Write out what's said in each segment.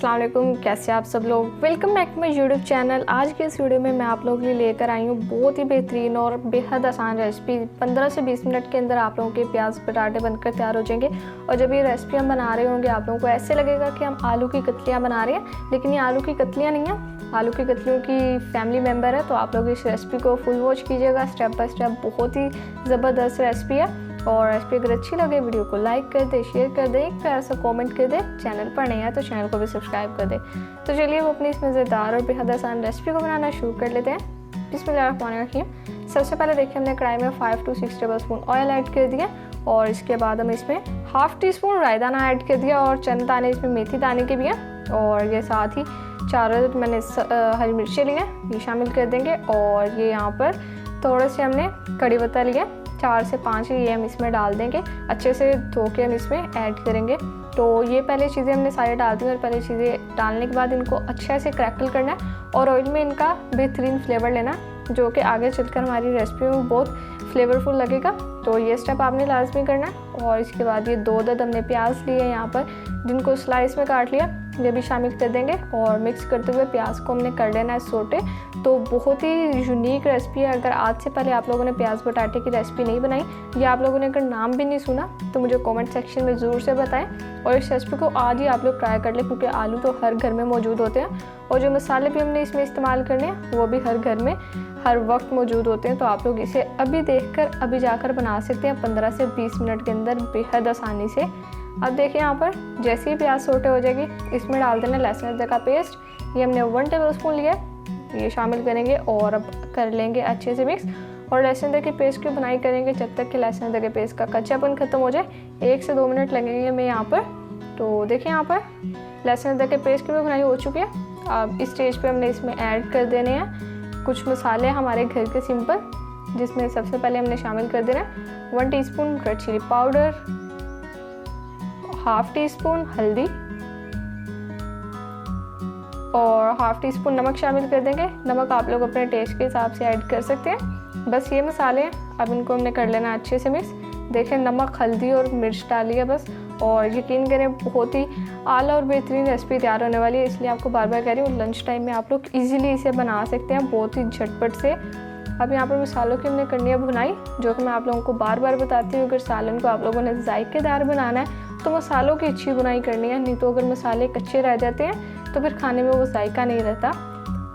अस्सलाम वालेकुम, कैसे आप सब लोग। Welcome back to my YouTube channel. आज की इस वीडियो में मैं आप लोगों के लिए लेकर आई हूँ बहुत ही बेहतरीन और बेहद आसान रेसिपी। 15 से 20 मिनट के अंदर आप लोगों के प्याज पटाटे बनकर तैयार हो जाएंगे। और जब ये रेसिपी हम बना रहे होंगे आप लोगों को ऐसे लगेगा कि हम आलू की कतलियाँ बना रहे हैं, लेकिन ये आलू की कतलियाँ नहीं है, आलू की कतलियों की फैमिली मेम्बर है। तो आप लोग इस रेसिपी को फुल वॉच कीजिएगा, स्टेप बाय स्टेप। बहुत ही ज़बरदस्त रेसिपी है। और रेसिपी अगर अच्छी लगे वीडियो को लाइक कर दे, शेयर कर दे, एक प्यारा सा कमेंट कर दे। चैनल पर नहीं है तो चैनल को भी सब्सक्राइब कर दे। तो चलिए वो अपनी इस मज़ेदार और बेहद आसान रेसिपी को बनाना शुरू कर लेते हैं। बिस्मिल्लाहिर्रहमानिर्रहीम। सबसे पहले देखिए हमने कढ़ाई में 5 to 6 table spoon oil add कर दिया और इसके बाद हम इसमें हाफ़ टी स्पून राई दाना ऐड कर दिया और चंद दाने इसमें मेथी दाने के भी हैं। और ये साथ ही 4 मैंने हरी मिर्ची ली हैं, ये शामिल कर देंगे। और ये यहाँ पर थोड़े से हमने कड़ी पत्ता लिया, 4 से 5 ये हम इसमें डाल देंगे। अच्छे से धो के हम इसमें ऐड करेंगे। तो ये पहले चीज़ें हमने सारी डाल दी और पहले चीज़ें डालने के बाद इनको अच्छे से क्रैकल करना है और ऑयल में इनका बेहतरीन फ्लेवर लेना, जो कि आगे चलकर हमारी रेसिपी में बहुत फ्लेवरफुल लगेगा। तो ये स्टेप आपने लाजमी करना है। और इसके बाद ये 2 अदद हमने प्याज लिए यहाँ पर, जिनको स्लाइस में काट लिया, ये भी शामिल कर देंगे। और मिक्स करते हुए प्याज को हमने कर लेना है सोटे। तो बहुत ही यूनिक रेसिपी है। अगर आज से पहले आप लोगों ने प्याज बटाटे की रेसिपी नहीं बनाई या आप लोगों ने अगर नाम भी नहीं सुना तो मुझे कमेंट सेक्शन में ज़रूर से बताएं। और इस रेसिपी को आज ही आप लोग ट्राई कर लें, क्योंकि आलू तो हर घर में मौजूद होते हैं और जो मसाले भी हमने इसमें इस्तेमाल करने हैं वो भी हर घर में हर वक्त मौजूद होते हैं। तो आप लोग इसे अभी देखकर अभी जाकर बना सकते हैं 15 से 20 मिनट के अंदर बेहद आसानी से। अब देखिए यहाँ पर जैसे ही प्याज सोटे हो जाएगी इसमें डाल देना लहसुन अदरक का पेस्ट। ये हमने 1 टेबल स्पून लिया, ये शामिल करेंगे और अब कर लेंगे अच्छे से मिक्स। और लहसुन अदरक के पेस्ट की बुनाई करेंगे जब तक कि लहसुन अदरक के पेस्ट का कच्चापन खत्म हो जाए। 1 से 2 मिनट लगेंगे हमें यहाँ पर। तो देखिए यहाँ पर लहसुन अदरक के पेस्ट की भी बुनाई हो चुकी है। अब इस स्टेज पे हमने इसमें ऐड कर देने हैं कुछ मसाले हमारे घर के सिंपल, जिसमें सबसे पहले हमने शामिल कर देना है 1 teaspoon red chilli powder, half teaspoon हल्दी और हाफ़ टी स्पून नमक शामिल कर देंगे। नमक आप लोग अपने टेस्ट के हिसाब से ऐड कर सकते हैं। बस ये मसाले अब इनको हमने कर लेना अच्छे से मिक्स। देखें नमक, हल्दी और मिर्च डाली है बस। और यकीन करें बहुत ही आला और बेहतरीन रेसिपी तैयार होने वाली है, इसलिए आपको बार बार कह रही हूँ लंच टाइम में आप लोग इजीली इसे बना सकते हैं बहुत ही झटपट से। अब यहाँ पर मसालों की हमने करनी है भुनाई, जो कि मैं आप लोगों को बार बार बताती हूँ। अगर सालन को आप लोगों ने जायकेदार बनाना है तो मसालों की अच्छी बुनाई करनी है, नहीं तो अगर मसाले कच्चे रह जाते हैं तो फिर खाने में वो जायका नहीं रहता।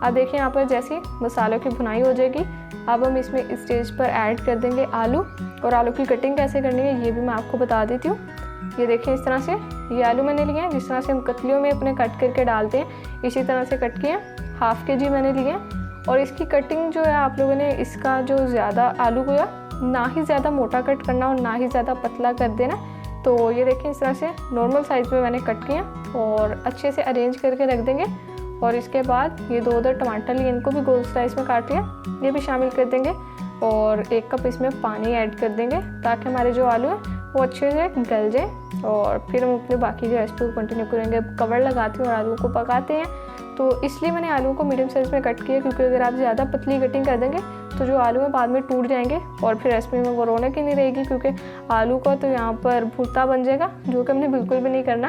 अब देखिए यहाँ पर जैसे मसालों की भुनाई हो जाएगी, अब हम इसमें इस स्टेज पर ऐड कर देंगे आलू। और आलू की कटिंग कैसे करनी है ये भी मैं आपको बता देती हूँ। ये देखें इस तरह से ये आलू मैंने लिए हैं, जिस तरह से हम कतलियों में अपने कट करके डालते हैं इसी तरह से कट किए। हाफ़ kg मैंने लिए हैं। और इसकी कटिंग जो है आप लोगों ने इसका जो ज़्यादा आलू को ना ही ज़्यादा मोटा कट करना और ना ही ज़्यादा पतला कर देना। तो ये देखें इस तरह से नॉर्मल साइज़ में मैंने कट किया और अच्छे से अरेंज करके रख देंगे। और इसके बाद ये 2 अदद टमाटर लिए, इनको भी गोल स्लाइस में काट लिया, ये भी शामिल कर देंगे। और 1 कप इसमें पानी ऐड कर देंगे ताकि हमारे जो आलू है वो अच्छे से गल जाए। और फिर हम अपने बाकी की रेसिपी को कंटिन्यू करेंगे। कवर लगाते हैं और आलू को पकाते हैं। तो इसलिए मैंने आलू को मीडियम साइज़ में कट किया, क्योंकि अगर आप ज़्यादा पतली कटिंग कर देंगे तो जो आलू है बाद में टूट जाएंगे और फिर रेसिपी में वो रौनक ही नहीं रहेगी, क्योंकि आलू का तो यहाँ पर भुर्ता बन जाएगा, जो कि हमने बिल्कुल भी नहीं करना।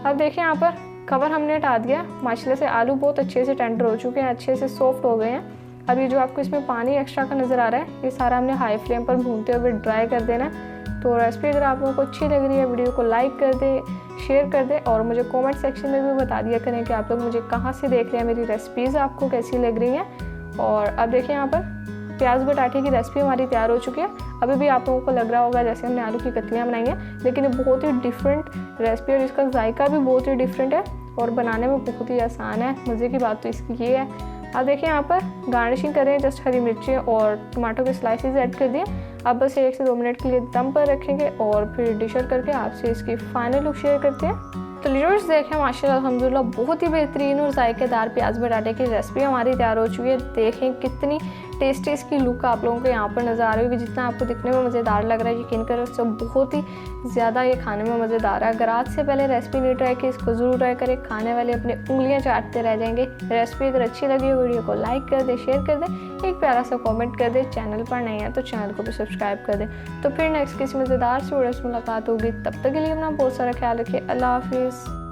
अब देखिए यहाँ पर कवर हमने हटा दिया। माशाल्लाह से आलू बहुत अच्छे से टेंडर हो चुके हैं, अच्छे से सॉफ्ट हो गए हैं। अब ये जो आपको इसमें पानी एक्स्ट्रा का नज़र आ रहा है ये सारा हमने हाई फ्लेम पर भूनते हुए ड्राई कर देना है। तो रेसिपी अगर आप लोगों को अच्छी लग रही है वीडियो को लाइक कर दे, शेयर कर दे और मुझे कमेंट सेक्शन में भी बता दिया करें कि आप लोग मुझे कहाँ से देख रहे हैं, मेरी रेसिपीज़ आपको कैसी लग रही हैं। और अब देखिए यहाँ पर प्याज बटाटे की रेसिपी हमारी तैयार हो चुकी है। अभी भी आप लोगों को लग रहा होगा जैसे हमने आलू की कतलियाँ बनाई हैं, लेकिन ये बहुत ही डिफरेंट रेसिपी और इसका जायका भी बहुत ही डिफरेंट है और बनाने में बहुत ही आसान है। मज़े की बात तो इसकी ये है। अब देखिए यहाँ पर गार्निशिंग करें, जस्ट हरी मिर्ची और टमाटो के स्लाइसेस ऐड कर दिए। अब बस 1 से 2 मिनट के लिए दम पर रखेंगे और फिर डिश आउट करके आपसे इसकी फाइनल लुक शेयर करते हैं। तो लीडर्स देखें माशाल्लाह अल्हम्दुलिल्लाह बहुत ही बेहतरीन और जायकेदार प्याज बटाटे की रेसिपी हमारी तैयार हो चुकी है। देखें कितनी टेस्टी इसकी लुक आप लोगों को यहाँ पर नज़र आ रही होगी। जितना आपको दिखने में मज़ेदार लग रहा है यकीन करें उससे बहुत ही ज़्यादा ये खाने में मज़ेदार है। अगर आज से पहले रेसिपी नहीं ट्राई की इसको ज़रूर ट्राई करें, खाने वाले अपने उंगलियाँ चाटते रह जाएंगे। रेसिपी अगर अच्छी लगी हो वीडियो को लाइक कर दे, शेयर कर दे, एक प्यारा सा कमेंट कर दे। चैनल पर नहीं है तो चैनल को भी सब्सक्राइब कर दे। तो फिर नेक्स्ट किसी मज़ेदार से वीडियो से मुलाकात होगी। तब तक के लिए अपना बहुत सारा ख्याल रखिए। अल्लाह हाफिज़।